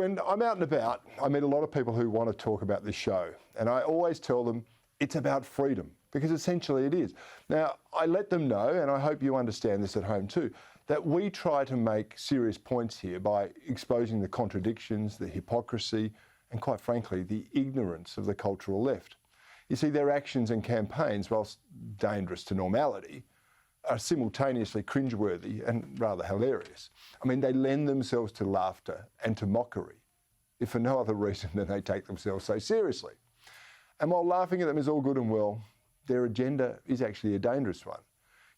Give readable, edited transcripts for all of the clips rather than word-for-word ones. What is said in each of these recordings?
When I'm out and about, I meet a lot of people who want to talk about this show, and I always tell them it's about freedom, because essentially it is. Now, I let them know, and I hope you understand this at home too, that we try to make serious points here by exposing the contradictions, the hypocrisy, and quite frankly, the ignorance of the cultural left. You see, their actions and campaigns, whilst dangerous to normality, are simultaneously cringeworthy and rather hilarious. I mean, they lend themselves to laughter and to mockery, if for no other reason than they take themselves so seriously. And while laughing at them is all good and well, their agenda is actually a dangerous one.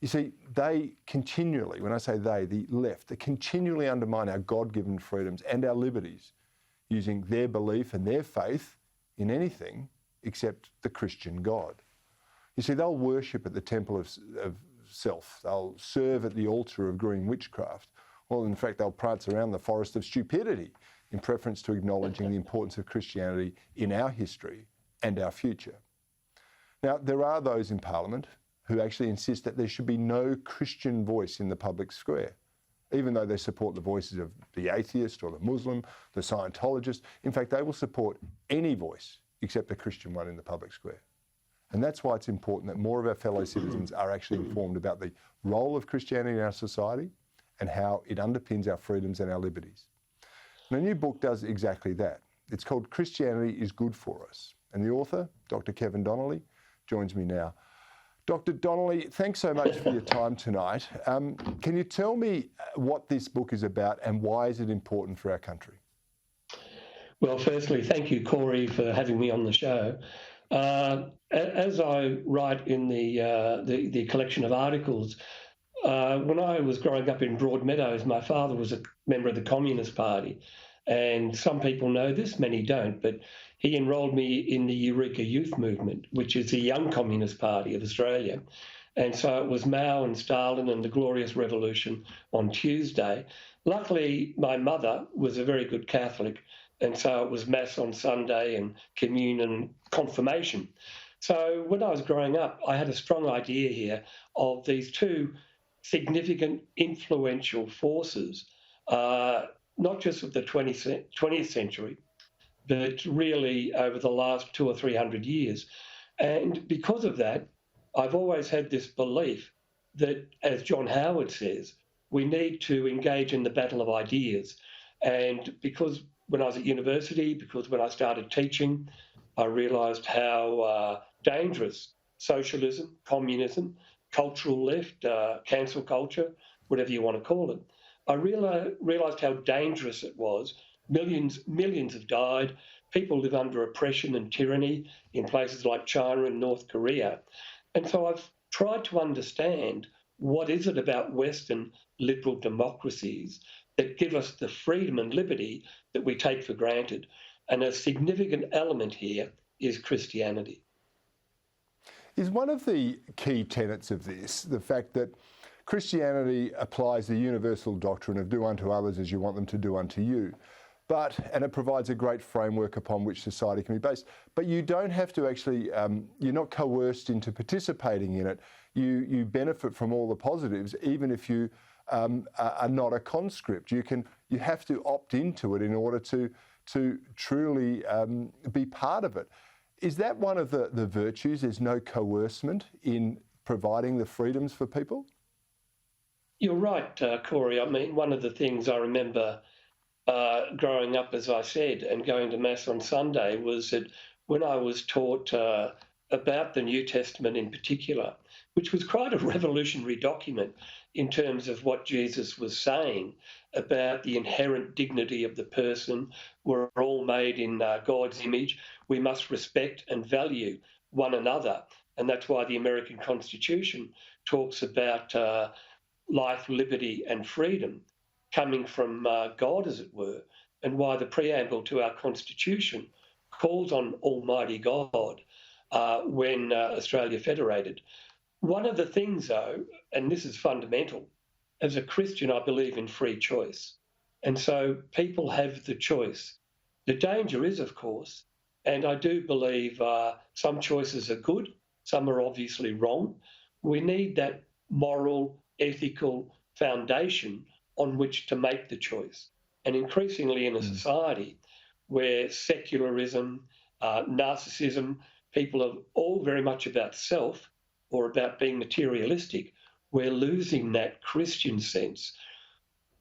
You see, they continually, when I say they, the left, they continually undermine our God-given freedoms and our liberties using their belief and their faith in anything except the Christian God. You see, they'll worship at the temple of self. They'll serve at the altar of green witchcraft. Well, in fact, they'll prance around the forest of stupidity in preference to acknowledging the importance of Christianity in our history and our future. Now, there are those in Parliament who actually insist that there should be no Christian voice in the public square, even though they support the voices of the atheist or the Muslim, the Scientologist. In fact, they will support any voice except the Christian one in the public square. And that's why it's important that more of our fellow citizens are actually informed about the role of Christianity in our society and how it underpins our freedoms and our liberties. And a new book does exactly that. It's called Christianity is Good for Us. And the author, Dr. Kevin Donnelly, joins me now. Dr. Donnelly, thanks so much for your time tonight. Can you tell me what this book is about and why is it important for our country? Well, firstly, thank you, Corey, for having me on the show. As I write in the collection of articles, when I was growing up in Broadmeadows, my father was a member of the Communist Party. And some people know this, many don't, but he enrolled me in the Eureka Youth Movement, which is the Young Communist Party of Australia. And so it was Mao and Stalin and the Glorious Revolution on Tuesday. Luckily, my mother was a very good Catholic, and so it was Mass on Sunday and communion and confirmation. So when I was growing up, I had a strong idea here of these two significant influential forces, not just of the 20th century, but really over the last 200 or 300 years. And because of that, I've always had this belief that, as John Howard says, we need to engage in the battle of ideas. And because when I was at university, because when I started teaching, I realised how dangerous socialism, communism, cultural left, cancel culture, whatever you want to call it, I realised how dangerous it was. Millions have died. People live under oppression and tyranny in places like China and North Korea. And so I've tried to understand what is it about Western liberal democracies that give us the freedom and liberty that we take for granted. And a significant element here is Christianity. Is one of the key tenets of this the fact that Christianity applies the universal doctrine of do unto others as you want them to do unto you, and it provides a great framework upon which society can be based. But you don't have to actually, you're not coerced into participating in it. You benefit from all the positives, even if you are not a conscript. You have to opt into it in order to truly be part of it. Is that one of the virtues? There's no coercement in providing the freedoms for people? You're right, Corey. I mean, one of the things I remember growing up, as I said, and going to Mass on Sunday was that when I was taught about the New Testament in particular, which was quite a revolutionary document in terms of what Jesus was saying about the inherent dignity of the person. We're all made in God's image. We must respect and value one another. And that's why the American Constitution talks about life, liberty, and freedom coming from God, as it were, and why the preamble to our Constitution calls on Almighty God when Australia federated. One of the things, though, and this is fundamental, as a Christian, I believe in free choice. And so people have the choice. The danger is, of course, and I do believe some choices are good, some are obviously wrong. We need that moral, ethical foundation on which to make the choice. And increasingly in a society where secularism, narcissism, people are all very much about self or about being materialistic, we're losing that Christian sense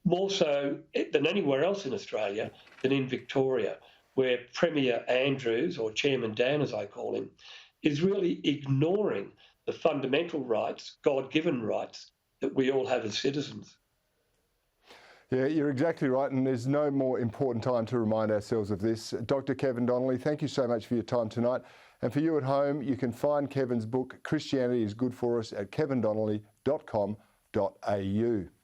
more so than anywhere else in Australia, than in Victoria, where Premier Andrews, or Chairman Dan as I call him, is really ignoring the fundamental rights, God-given rights, that we all have as citizens. Yeah, you're exactly right, and there's no more important time to remind ourselves of this. Dr. Kevin Donnelly, thank you so much for your time tonight. And for you at home, you can find Kevin's book, Christianity is Good for Us, at kevindonnelly.com.au.